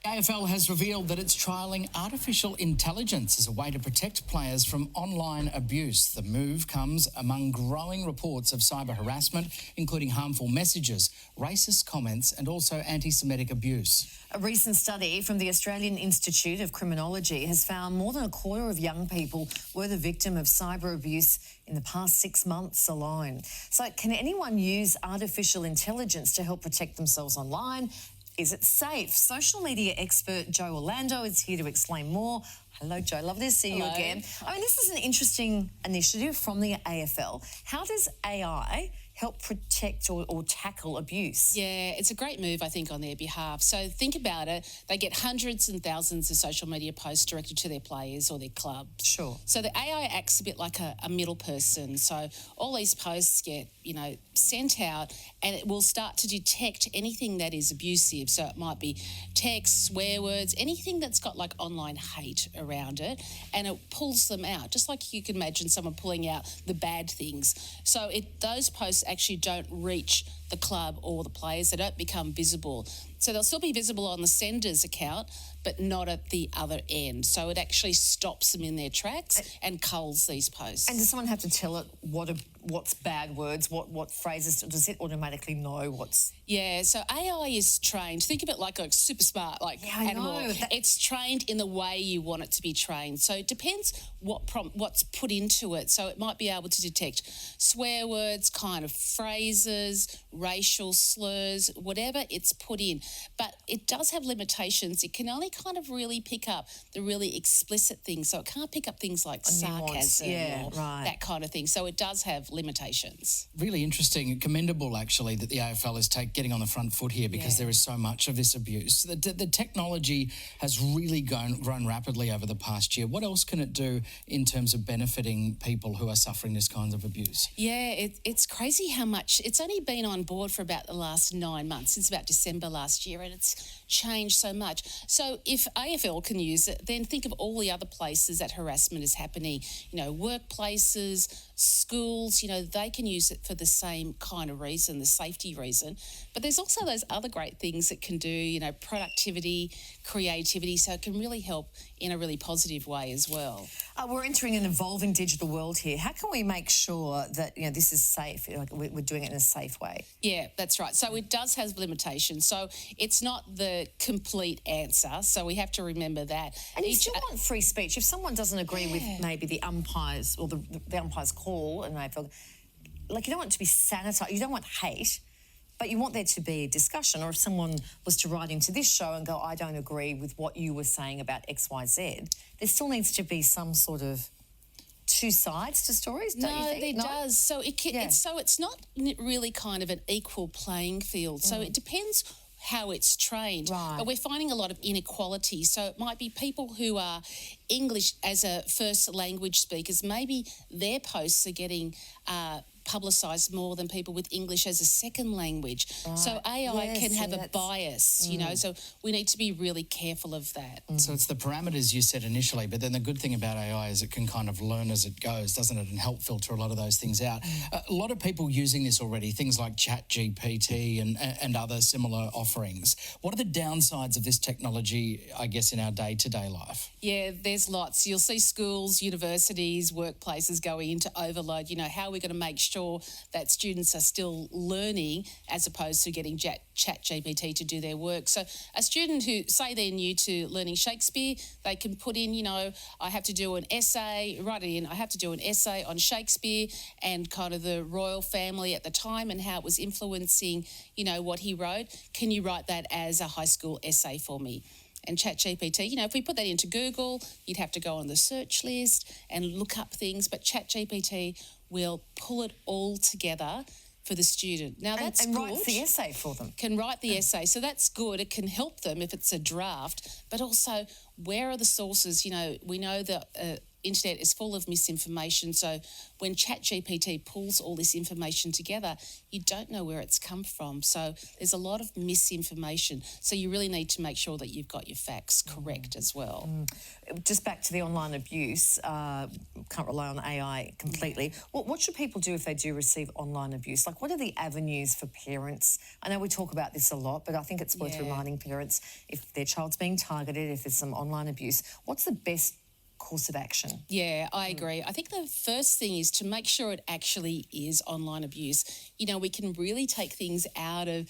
AFL has revealed that it's trialling artificial intelligence as a way to protect players from online abuse. The move comes among growing reports of cyber harassment, including harmful messages, racist comments and also anti-Semitic abuse. A recent study from the Australian Institute of Criminology has found more than a quarter of young people were the victim of cyber abuse in the past 6 months alone. So can anyone use artificial intelligence to help protect themselves online? Is it safe? Social media expert Joe Orlando is here to explain more. Hello, Joe. Lovely to see you again. I mean, this is an interesting initiative from the AFL. How does AI help protect or tackle abuse? Yeah, it's a great move, I think, on their behalf. So think about it. They get hundreds and thousands of social media posts directed to their players or their clubs. Sure. So the AI acts a bit like a middle person. So all these posts get, sent out and it will start to detect anything that is abusive. So it might be texts, swear words, anything that's got like online hate around it, and it pulls them out, just like you can imagine someone pulling out the bad things. So those posts actually don't reach the club or the players. They don't become visible. So they'll still be visible on the sender's account, but not at the other end. So it actually stops them in their tracks and culls these posts. And does someone have to tell it what's bad words, what phrases? Does it automatically know what's... Yeah, so AI is trained. Think of it like a super smart, animal. It's trained in the way you want it to be trained. So it depends what's put into it. So it might be able to detect swear words, kind of phrases, racial slurs, whatever it's put in. But it does have limitations. It can only kind of really pick up the really explicit things. So it can't pick up things like sarcasm or that kind of thing. So it does have limitations. Really interesting, commendable actually that the AFL is getting on the front foot here because there is so much of this abuse. The technology has really grown rapidly over the past year. What else can it do in terms of benefiting people who are suffering this kind of abuse? Yeah, it's crazy how much. It's only been on board for about the last 9 months, since about December last year, and it's changed so much. So if AFL can use it, then think of all the other places that harassment is happening. Workplaces, schools, they can use it for the same kind of reason, the safety reason. But there's also those other great things it can do, productivity, creativity, so it can really help in a really positive way as well. We're entering an evolving digital world here. How can we make sure that this is safe, we're doing it in a safe way? Yeah, that's right. So it does have limitations. So it's not the complete answer, so we have to remember that. And you still want free speech. If someone doesn't agree with maybe the umpires or the umpire's call, and you don't want it to be sanitised, you don't want hate, but you want there to be a discussion. Or if someone was to write into this show and go, I don't agree with what you were saying about X, Y, Z, there still needs to be some sort of two sides to stories, don't you think? There does. So it's not really kind of an equal playing field. So it depends how it's trained. Right. But we're finding a lot of inequality. So it might be people who are English as a first language speakers, maybe their posts are getting publicised more than people with English as a second language. Right. So AI can have a bias, so we need to be really careful of that. So it's the parameters you set initially, but then the good thing about AI is it can kind of learn as it goes, doesn't it, and help filter a lot of those things out. A lot of people using this already, things like ChatGPT and other similar offerings. What are the downsides of this technology, I guess, in our day-to-day life? Yeah, there's lots. You'll see schools, universities, workplaces going into overload. How are we going to make sure that students are still learning as opposed to getting ChatGPT to do their work? So a student who, say they're new to learning Shakespeare, they can put in, I have to do an essay, write it in, I have to do an essay on Shakespeare and kind of the royal family at the time and how it was influencing, what he wrote. Can you write that as a high school essay for me? And ChatGPT, if we put that into Google, you'd have to go on the search list and look up things, but ChatGPT will pull it all together for the student. Now, that's good. And writes the essay for them. Can write the essay. So that's good. It can help them if it's a draft, but also where are the sources? We know that internet is full of misinformation. So when ChatGPT pulls all this information together, you don't know where it's come from. So there's a lot of misinformation. So you really need to make sure that you've got your facts correct as well. Just back to the online abuse, can't rely on AI completely. What should people do if they do receive online abuse? Like, what are the avenues for parents? I know we talk about this a lot, but I think it's worth reminding parents if their child's being targeted, if there's some online abuse, what's the best course of action? Yeah, I agree. I think the first thing is to make sure it actually is online abuse. You know, we can really take things out of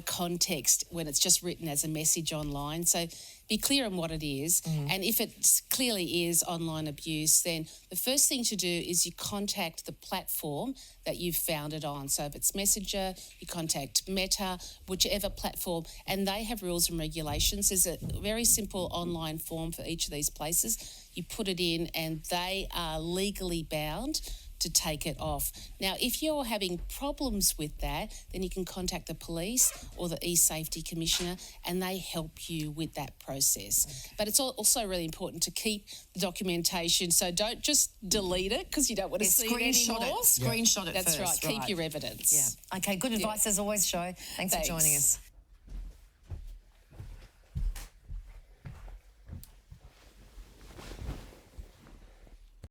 context when it's just written as a message online. So be clear on what it is. And if it clearly is online abuse, then the first thing to do is you contact the platform that you've found it on. So if it's Messenger, you contact Meta, whichever platform, and they have rules and regulations. There's a very simple online form for each of these places. You put it in and they are legally bound to take it off. Now, if you're having problems with that, then you can contact the police or the e-safety commissioner and they help you with that process. Okay. But it's also really important to keep the documentation. So don't just delete it because you don't want to see it anymore. Screenshot it That's first. Right. Keep your evidence. Yeah. Okay, good advice as always, Sho. Thanks for joining us.